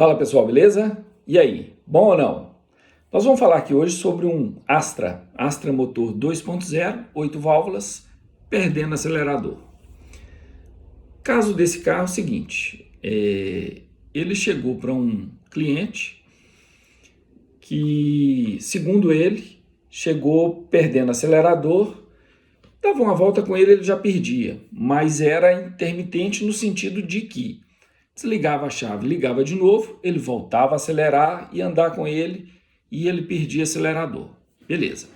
Fala pessoal, beleza? E aí, bom ou não? Nós vamos falar aqui hoje sobre um Astra motor 2.0, 8 válvulas, perdendo acelerador. Caso desse carro é o seguinte, ele chegou para um cliente que, segundo ele, chegou perdendo acelerador, dava uma volta com ele já perdia, mas era intermitente no sentido de que desligava a chave, ligava de novo, ele voltava a acelerar e andar com ele e ele perdia acelerador. Beleza.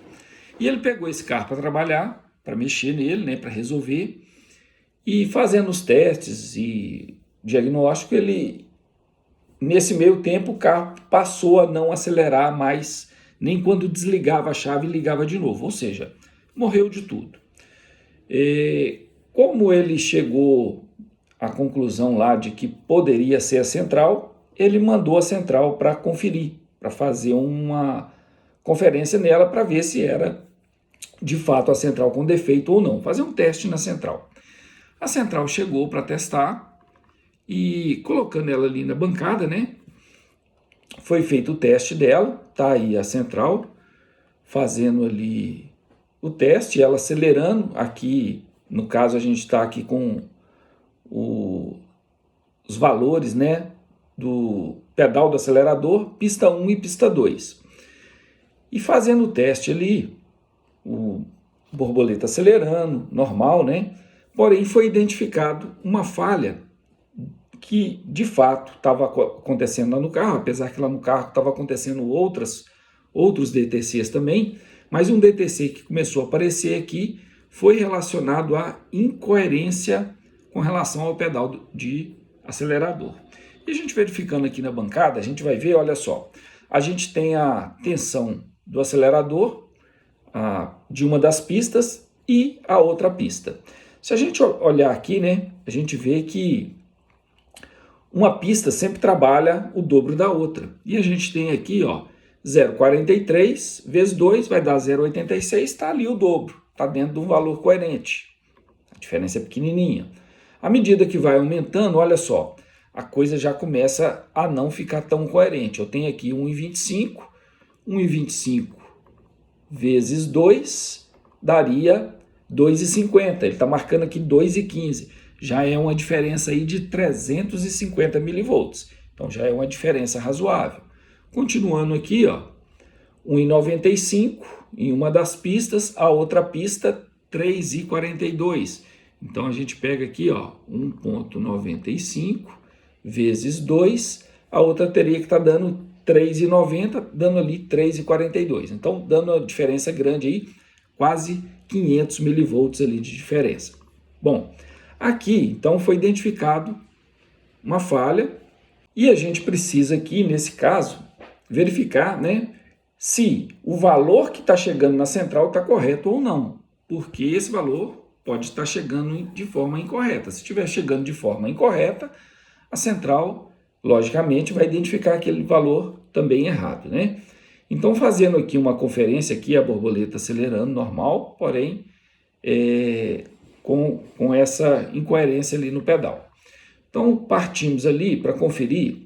E ele pegou esse carro para trabalhar, para mexer nele, né, para resolver. E fazendo os testes e diagnóstico, nesse meio tempo o carro passou a não acelerar mais, nem quando desligava a chave e ligava de novo. Ou seja, morreu de tudo. Como ele chegou a conclusão lá de que poderia ser a central, ele mandou a central para conferir, para fazer uma conferência nela para ver se era de fato a central com defeito ou não, fazer um teste na central. A central chegou para testar e colocando ela ali na bancada, né? Foi feito o teste dela, tá aí a central fazendo ali o teste, ela acelerando. Aqui, no caso, a gente está aqui com os valores, né, do pedal do acelerador, pista 1 e pista 2. E fazendo o teste ali, o borboleta acelerando, normal, né? Porém, foi identificado uma falha que, de fato, estava acontecendo lá no carro, apesar que lá no carro estava acontecendo outros DTCs também, mas um DTC que começou a aparecer aqui foi relacionado à incoerência com relação ao pedal de acelerador. E a gente verificando aqui na bancada, a gente vai ver, olha só, a gente tem a tensão do acelerador de uma das pistas e a outra pista. Se a gente olhar aqui, né, a gente vê que uma pista sempre trabalha o dobro da outra. E a gente tem aqui, ó, 0,43 vezes 2 vai dar 0,86, está ali o dobro, está dentro de um valor coerente. A diferença é pequenininha. À medida que vai aumentando, olha só, a coisa já começa a não ficar tão coerente. Eu tenho aqui 1,25 vezes 2 daria 2,50. Ele está marcando aqui 2,15. Já é uma diferença aí de 350 milivolts. Então já é uma diferença razoável. Continuando aqui, ó, 1,95 em uma das pistas, a outra pista 3,42. Então a gente pega aqui, ó, 1,95 vezes 2, a outra teria que estar dando 3,90, dando ali 3,42. Então dando uma diferença grande aí, quase 500 milivolts ali de diferença. Bom, aqui então foi identificado uma falha e a gente precisa aqui, nesse caso, verificar, né, se o valor que está chegando na central está correto ou não, porque esse valor pode estar chegando de forma incorreta. Se estiver chegando de forma incorreta, a central, logicamente, vai identificar aquele valor também errado, né? Então, fazendo aqui uma conferência, aqui a borboleta acelerando normal, porém, com essa incoerência ali no pedal. Então, partimos ali para conferir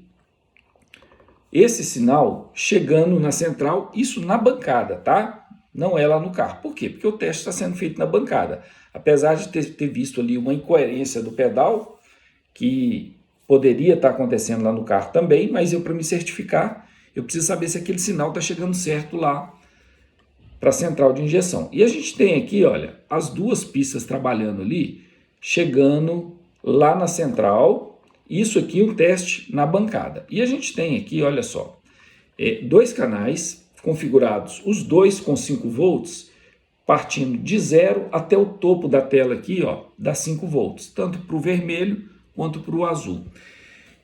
esse sinal chegando na central, isso na bancada, tá? Não é lá no carro. Por quê? Porque o teste está sendo feito na bancada. Apesar de ter visto ali uma incoerência do pedal, que poderia estar acontecendo lá no carro também, mas para me certificar, eu preciso saber se aquele sinal está chegando certo lá para a central de injeção. E a gente tem aqui, olha, as duas pistas trabalhando ali, chegando lá na central. Isso aqui é um teste na bancada. E a gente tem aqui, olha só, dois canais configurados, os dois com 5 volts, partindo de 0 até o topo da tela aqui, ó, dá 5 volts, tanto para o vermelho quanto para o azul.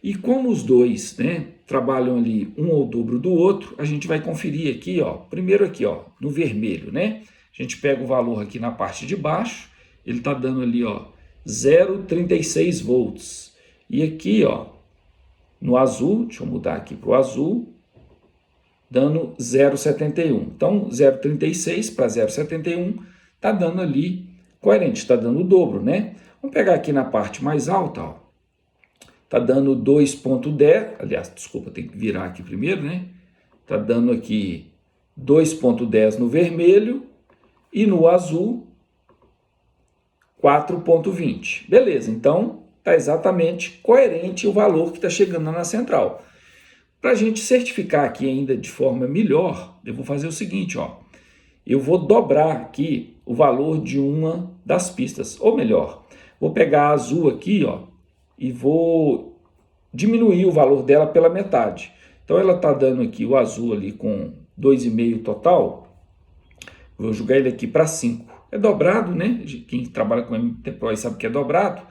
E como os dois, né, trabalham ali um ao dobro do outro, a gente vai conferir aqui, ó, primeiro aqui, ó, no vermelho, né? A gente pega o valor aqui na parte de baixo, ele está dando ali, ó, 0,36 volts. E aqui, ó, no azul, deixa eu mudar aqui para o azul, dando 0,71. Então, 0,36 para 0,71 está dando ali coerente, está dando o dobro, né? Vamos pegar aqui na parte mais alta, ó. está dando 2,10, aliás, desculpa, tem que virar aqui primeiro, né? Está dando aqui 2,10 no vermelho e no azul 4,20. Beleza, então está exatamente coerente o valor que está chegando na central. Para a gente certificar aqui ainda de forma melhor, eu vou fazer o seguinte, ó. Eu vou dobrar aqui o valor de uma das pistas, ou melhor, vou pegar a azul aqui, ó, e vou diminuir o valor dela pela metade. Então ela está dando aqui o azul ali com 2,5 total, vou jogar ele aqui para 5. É dobrado, né? Quem trabalha com MTPro sabe que é dobrado.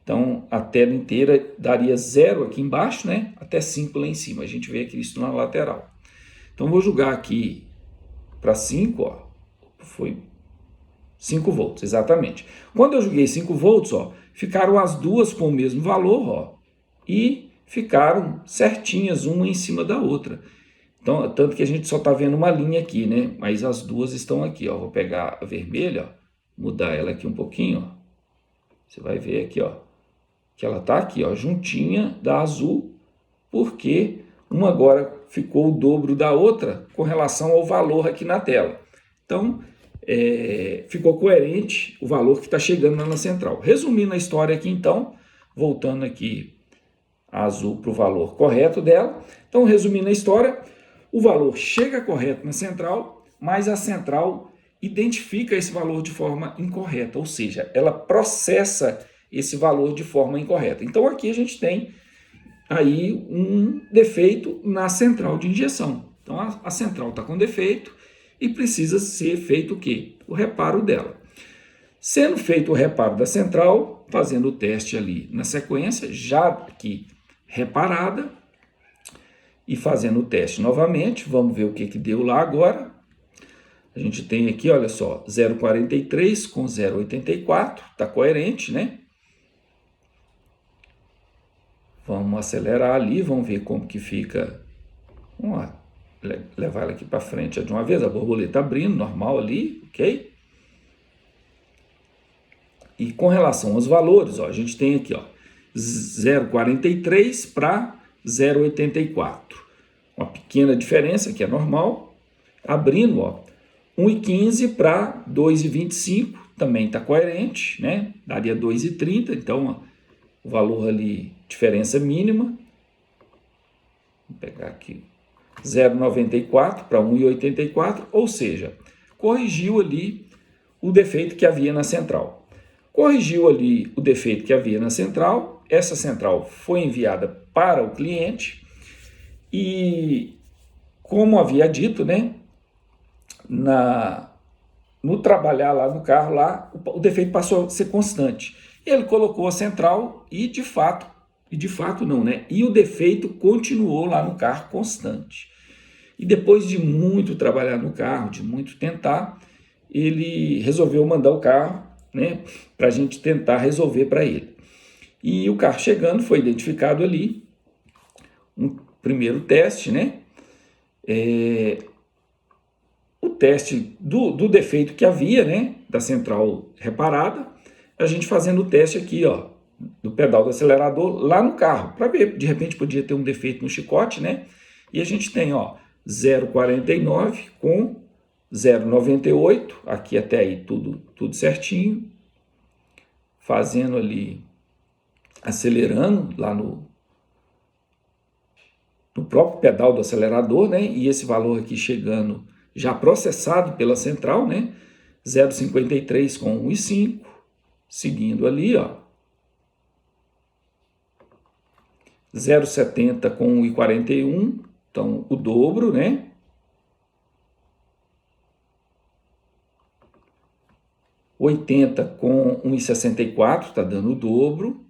Então a tela inteira daria 0 aqui embaixo, né? Até 5 lá em cima. A gente vê aqui isso na lateral. Então vou jogar aqui para 5, ó. Foi 5 volts, exatamente. Quando eu joguei 5 volts, ó, ficaram as duas com o mesmo valor, ó, e ficaram certinhas uma em cima da outra. Então, tanto que a gente só está vendo uma linha aqui, né? Mas as duas estão aqui, ó. Vou pegar a vermelha, ó, mudar ela aqui um pouquinho, ó. Você vai ver aqui, ó, que ela está aqui, ó, juntinha da azul, porque uma agora ficou o dobro da outra com relação ao valor aqui na tela. Então, ficou coerente o valor que está chegando lá na central. Resumindo a história aqui, então, voltando aqui a azul para o valor correto dela. Então, resumindo a história, o valor chega correto na central, mas a central identifica esse valor de forma incorreta, ou seja, ela processa esse valor de forma incorreta. Então, aqui a gente tem aí um defeito na central de injeção. Então, a central está com defeito e precisa ser feito o quê? O reparo dela. Sendo feito o reparo da central, fazendo o teste ali na sequência, já aqui reparada, e fazendo o teste novamente, vamos ver o que deu lá agora. A gente tem aqui, olha só, 0,43 com 0,84, está coerente, né? Vamos acelerar ali, vamos ver como que fica. Vamos levar ela aqui para frente de uma vez, a borboleta abrindo, normal ali, ok? E com relação aos valores, ó, a gente tem aqui, ó, 0,43 para 0,84. Uma pequena diferença, que é normal. Abrindo, ó, 1,15 para 2,25, também está coerente, né? Daria 2,30, então, ó, o valor ali, diferença mínima. Vou pegar aqui 0,94 para 1,84, ou seja, corrigiu ali o defeito que havia na central. Corrigiu ali o defeito que havia na central, essa central foi enviada para o cliente e, como havia dito, né, no trabalhar lá no carro, lá, o defeito passou a ser constante. Ele colocou a central e de fato não, né? E o defeito continuou lá no carro constante. E depois de muito trabalhar no carro, de muito tentar, ele resolveu mandar o carro, né, para a gente tentar resolver para ele. E o carro chegando, foi identificado ali um primeiro teste, né? O teste do defeito que havia, né, da central reparada, a gente fazendo o teste aqui, ó, do pedal do acelerador lá no carro, para ver, de repente podia ter um defeito no chicote, né? E a gente tem, ó, 0,49 com 0,98, aqui até aí tudo certinho, fazendo ali, acelerando lá no próprio pedal do acelerador, né? E esse valor aqui chegando já processado pela central, né? 0,53 com 1,5, seguindo ali, ó, 0,70 com 1,41, então o dobro, né? (80 com 1,64, está dando o dobro.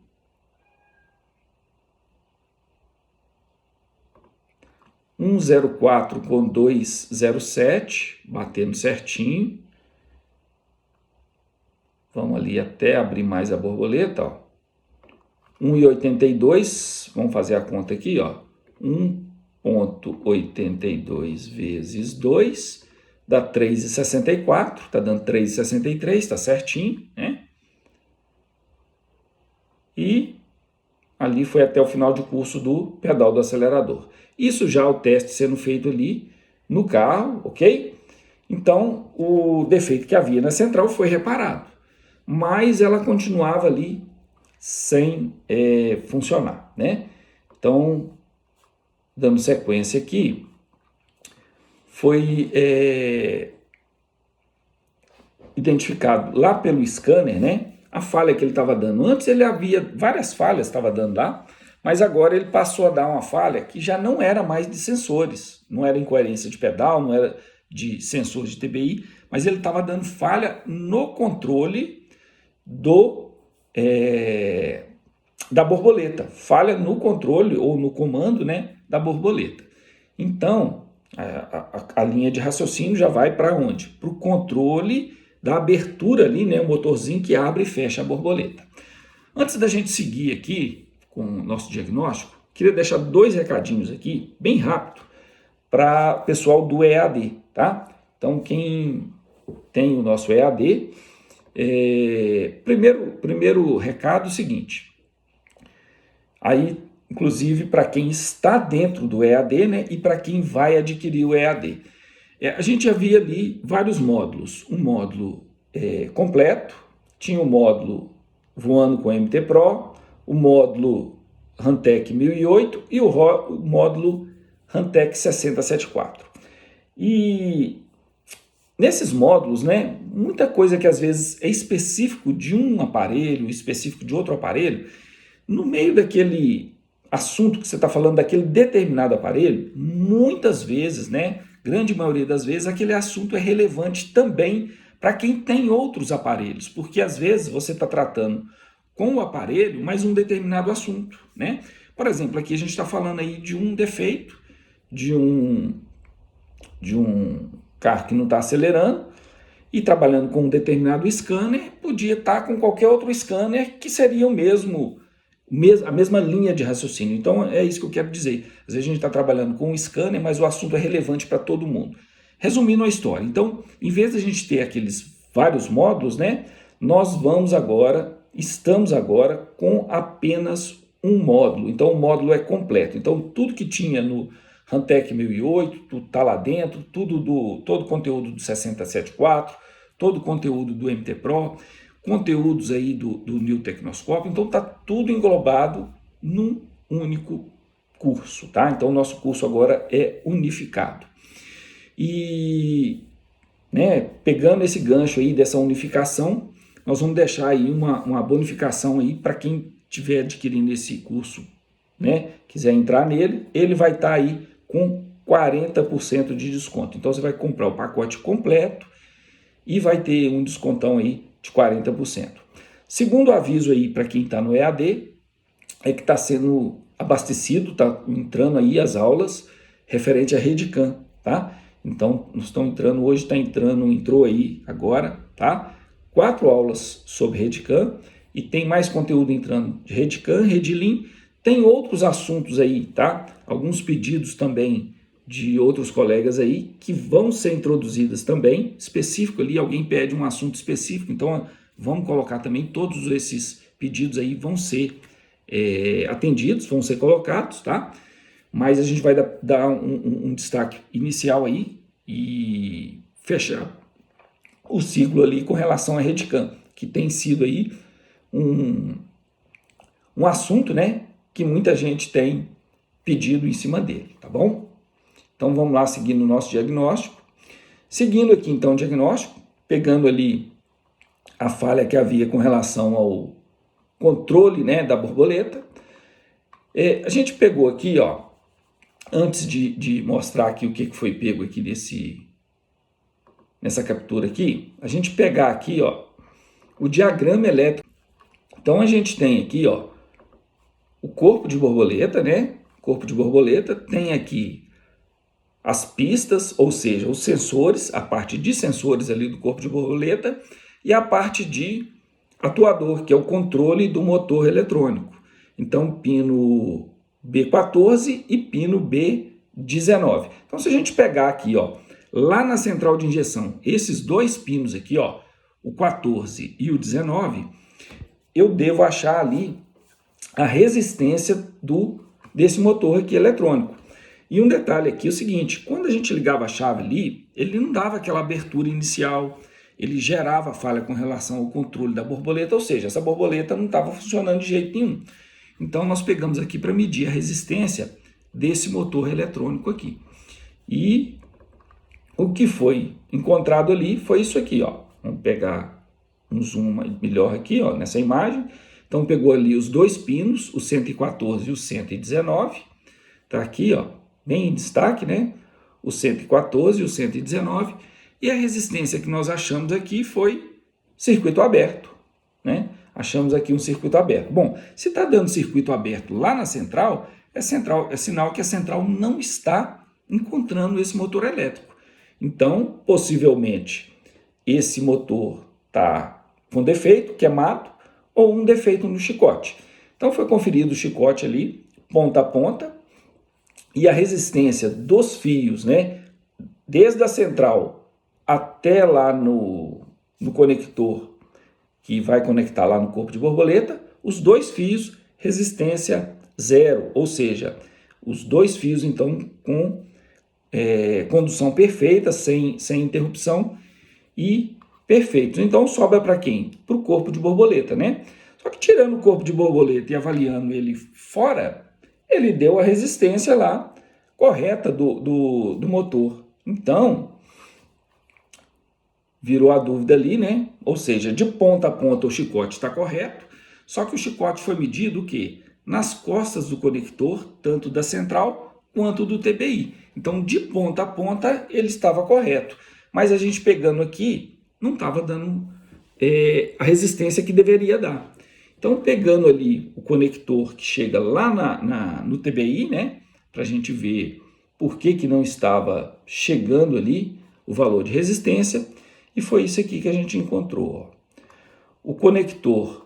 1,04 com 2,07, batendo certinho. Vamos ali até abrir mais a borboleta, ó. 1,82, vamos fazer a conta aqui, ó. 1,82 vezes 2 dá 3,64, tá dando 3,63, tá certinho, né? E ali foi até o final de curso do pedal do acelerador. Isso já o teste sendo feito ali no carro, ok? Então, o defeito que havia na central foi reparado, mas ela continuava ali sem funcionar, né? Então, dando sequência aqui, foi identificado lá pelo scanner, né? A falha que ele estava dando. Antes ele havia várias falhas estava dando lá, mas agora ele passou a dar uma falha que já não era mais de sensores, não era incoerência de pedal, não era de sensor de TBI, mas ele estava dando falha no controle da borboleta, falha no controle ou no comando, né, da borboleta. Então, a linha de raciocínio já vai para onde? Para o controle da abertura ali, né, o motorzinho que abre e fecha a borboleta. Antes da gente seguir aqui com o nosso diagnóstico, queria deixar 2 recadinhos aqui, bem rápido, para o pessoal do EAD, tá? Então, quem tem o nosso EAD, primeiro recado é o seguinte, aí, inclusive, para quem está dentro do EAD, né, e para quem vai adquirir o EAD. A gente havia ali vários módulos, um módulo completo, tinha o módulo voando com MT Pro, o módulo Hantec 1008 e o módulo Hantec 6074. E nesses módulos, né, muita coisa que às vezes é específico de um aparelho, específico de outro aparelho, no meio daquele assunto que você está falando daquele determinado aparelho, muitas vezes, né, grande maioria das vezes, aquele assunto é relevante também para quem tem outros aparelhos, porque às vezes você está tratando com o aparelho, mas um determinado assunto, né? Por exemplo, aqui a gente está falando aí de um defeito, de um carro que não está acelerando e trabalhando com um determinado scanner, podia estar com qualquer outro scanner que seria a mesma linha de raciocínio. Então é isso que eu quero dizer. Às vezes a gente está trabalhando com um scanner, mas o assunto é relevante para todo mundo. Resumindo a história, então, em vez de a gente ter aqueles vários módulos, né, nós estamos agora com apenas um módulo. Então o módulo é completo. Então tudo que tinha no Hantec 1008 está lá dentro, todo o conteúdo do 6074, todo o conteúdo do MT Pro, conteúdos aí do New Tecnoscópio, então está tudo englobado num único curso, tá? Então o nosso curso agora é unificado. E, né, pegando esse gancho aí dessa unificação, nós vamos deixar aí uma bonificação aí para quem estiver adquirindo esse curso, né, quiser entrar nele, ele vai estar aí com 40% de desconto. Então você vai comprar o pacote completo e vai ter um descontão aí de 40%. Segundo aviso aí para quem está no EAD, é que está sendo abastecido, está entrando aí as aulas referente à RedCam, tá? Então, nós estamos entrando, hoje entrou aí agora, tá? 4 aulas sobre RedCam e tem mais conteúdo entrando de RedCam, Redlin, tem outros assuntos aí, tá? Alguns pedidos também de outros colegas aí que vão ser introduzidas também, específico ali, alguém pede um assunto específico, então vamos colocar também, todos esses pedidos aí vão ser atendidos, vão ser colocados, tá? Mas a gente vai dar um destaque inicial aí e fechar o ciclo ali com relação à RedCam, que tem sido aí um assunto, né, que muita gente tem pedido em cima dele, tá bom? Então vamos lá seguindo o nosso diagnóstico. Seguindo aqui então o diagnóstico, pegando ali a falha que havia com relação ao controle, né, da borboleta, a gente pegou aqui, ó, antes de mostrar aqui o que foi pego aqui nessa captura aqui, a gente pegar aqui, ó, o diagrama elétrico. Então a gente tem aqui, ó, o corpo de borboleta, né? Corpo de borboleta, tem aqui as pistas, ou seja, os sensores, a parte de sensores ali do corpo de borboleta e a parte de atuador, que é o controle do motor eletrônico. Então, pino B14 e pino B19. Então, se a gente pegar aqui, ó, lá na central de injeção, esses 2 pinos aqui, ó, o 14 e o 19, eu devo achar ali a resistência desse motor aqui eletrônico. E um detalhe aqui é o seguinte, quando a gente ligava a chave ali, ele não dava aquela abertura inicial, ele gerava falha com relação ao controle da borboleta, ou seja, essa borboleta não estava funcionando de jeito nenhum. Então nós pegamos aqui para medir a resistência desse motor eletrônico aqui. E o que foi encontrado ali foi isso aqui, ó. Vamos pegar um zoom melhor aqui, ó, nessa imagem. Então pegou ali os dois pinos, o 114 e o 119. Tá aqui, ó, bem em destaque, né? O 114 e o 119. E a resistência que nós achamos aqui foi circuito aberto, né? Achamos aqui um circuito aberto. Bom, se está dando circuito aberto lá na central, é sinal que a central não está encontrando esse motor elétrico. Então, possivelmente, esse motor está com defeito, queimado, ou um defeito no chicote. Então, foi conferido o chicote ali, ponta a ponta, e a resistência dos fios, né, desde a central até lá no conector que vai conectar lá no corpo de borboleta, os dois fios, resistência zero, ou seja, os dois fios então com condução perfeita, sem interrupção e perfeitos. Então sobra para quem? Para o corpo de borboleta, né? Só que tirando o corpo de borboleta e avaliando ele fora, ele deu a resistência lá correta do motor. Então, virou a dúvida ali, né? Ou seja, de ponta a ponta o chicote está correto, só que o chicote foi medido o quê? Nas costas do conector, tanto da central quanto do TPI. Então, de ponta a ponta, ele estava correto. Mas a gente pegando aqui, não estava dando a resistência que deveria dar. Então, pegando ali o conector que chega lá no TBI, né? Para a gente ver por que não estava chegando ali o valor de resistência. E foi isso aqui que a gente encontrou. Ó. O conector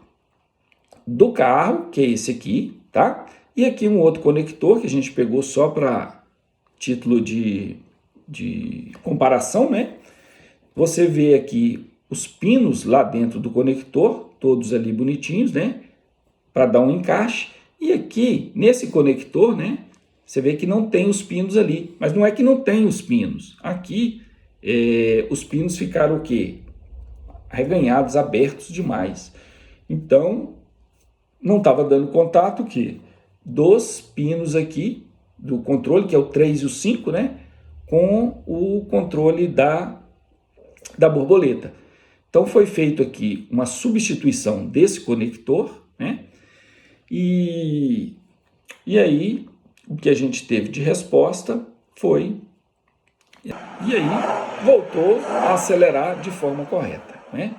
do carro, que é esse aqui, tá? E aqui um outro conector que a gente pegou só para título de comparação, né? Você vê aqui os pinos lá dentro do conector, todos ali bonitinhos, né? Para dar um encaixe. E aqui, nesse conector, né? Você vê que não tem os pinos ali. Mas não é que não tem os pinos. Aqui, os pinos ficaram o quê? Arreganhados, abertos demais. Então, não estava dando contato que dos pinos aqui, do controle, que é o 3 e o 5, né? Com o controle da borboleta. Então, foi feito aqui uma substituição desse conector, né? E aí, o que a gente teve de resposta foi... E aí, voltou a acelerar de forma correta, né?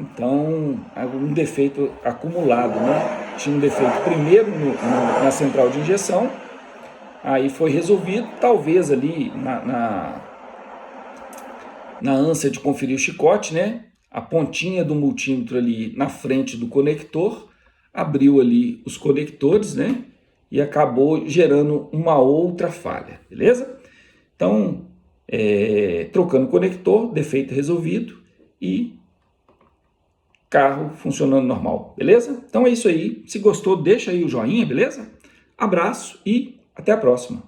Então, um defeito acumulado, né? Tinha um defeito primeiro na central de injeção, aí foi resolvido, talvez ali na ânsia de conferir o chicote, né? A pontinha do multímetro ali na frente do conector, abriu ali os conectores, né? E acabou gerando uma outra falha, beleza? Então, trocando o conector, defeito resolvido e carro funcionando normal, beleza? Então é isso aí. Se gostou, deixa aí o joinha, beleza? Abraço e até a próxima.